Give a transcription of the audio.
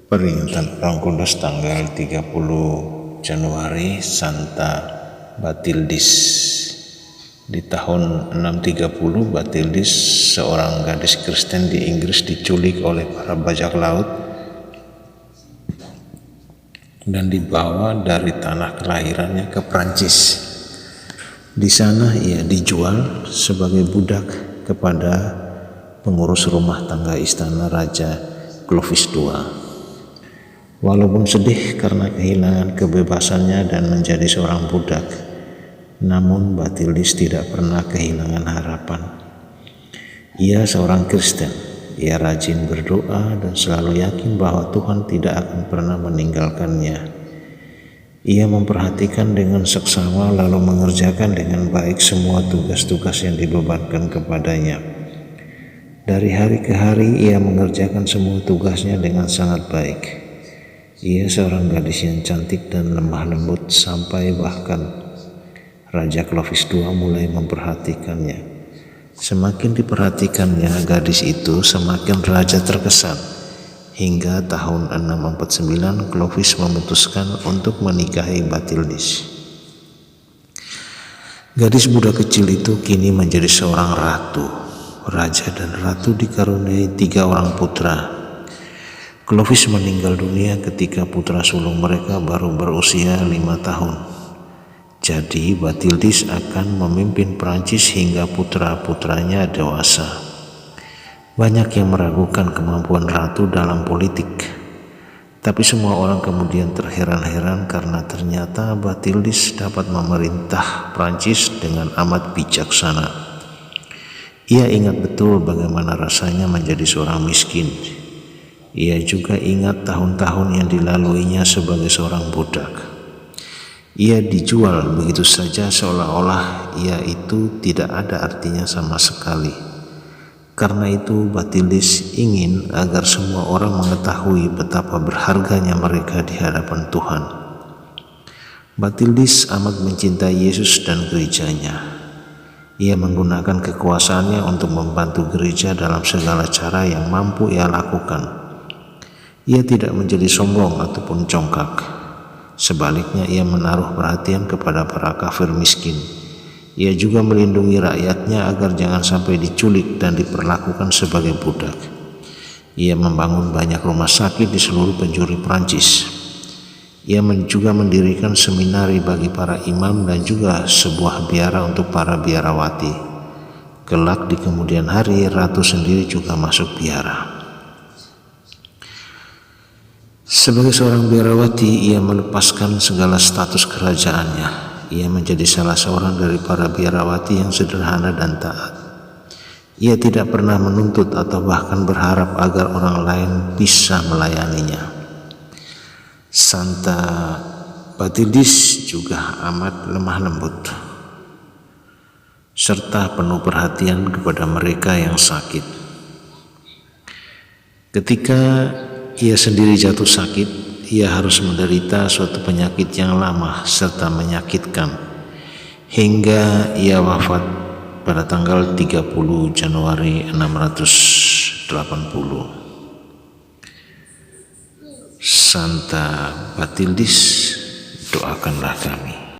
Peringatan Orang Kudus tanggal 30 Januari, Santa Batildis. Di tahun 630, Batildis, seorang gadis Kristen di Inggris, diculik oleh para bajak laut dan dibawa dari tanah kelahirannya ke Prancis. Di sana ia dijual sebagai budak kepada pengurus rumah tangga istana Raja Clovis II. Walaupun sedih karena kehilangan kebebasannya dan menjadi seorang budak, namun Batildis tidak pernah kehilangan harapan. Ia seorang Kristen, ia rajin berdoa dan selalu yakin bahwa Tuhan tidak akan pernah meninggalkannya. Ia memperhatikan dengan seksama lalu mengerjakan dengan baik semua tugas-tugas yang dibebankan kepadanya. Dari hari ke hari ia mengerjakan semua tugasnya dengan sangat baik. Ia seorang gadis yang cantik dan lemah lembut sampai bahkan Raja Clovis II mulai memperhatikannya. Semakin diperhatikannya gadis itu, semakin raja terkesan. Hingga tahun 649 Clovis memutuskan untuk menikahi Batildis. Gadis muda kecil itu kini menjadi seorang ratu. Raja dan ratu dikaruniai 3 orang putra. Clovis meninggal dunia ketika putra sulung mereka baru berusia 5 tahun. Jadi Batildis akan memimpin Prancis hingga putra-putranya dewasa. Banyak yang meragukan kemampuan ratu dalam politik, tapi semua orang kemudian terheran-heran karena ternyata Batildis dapat memerintah Prancis dengan amat bijaksana. Ia ingat betul bagaimana rasanya menjadi seorang miskin. Ia juga ingat tahun-tahun yang dilaluinya sebagai seorang budak. Ia dijual begitu saja seolah-olah ia itu tidak ada artinya sama sekali. Karena itu Batildis ingin agar semua orang mengetahui betapa berharganya mereka di hadapan Tuhan. Batildis amat mencintai Yesus dan gerejanya. Ia menggunakan kekuasaannya untuk membantu gereja dalam segala cara yang mampu ia lakukan. Ia tidak menjadi sombong ataupun congkak. Sebaliknya ia menaruh perhatian kepada para kafir miskin. Ia juga melindungi rakyatnya agar jangan sampai diculik dan diperlakukan sebagai budak. Ia membangun banyak rumah sakit di seluruh penjuru Prancis. Ia juga mendirikan seminari bagi para imam dan juga sebuah biara untuk para biarawati. Kelak di kemudian hari, ratu sendiri juga masuk biara. Sebagai seorang biarawati, ia melepaskan segala status kerajaannya. Ia menjadi salah seorang dari para biarawati yang sederhana dan taat. Ia tidak pernah menuntut atau bahkan berharap agar orang lain bisa melayaninya. Santa Batildis juga amat lemah lembut, serta penuh perhatian kepada mereka yang sakit. Ketika ia sendiri jatuh sakit, ia harus menderita suatu penyakit yang lama serta menyakitkan, hingga ia wafat pada tanggal 30 Januari 680. Santa Batildis, doakanlah kami.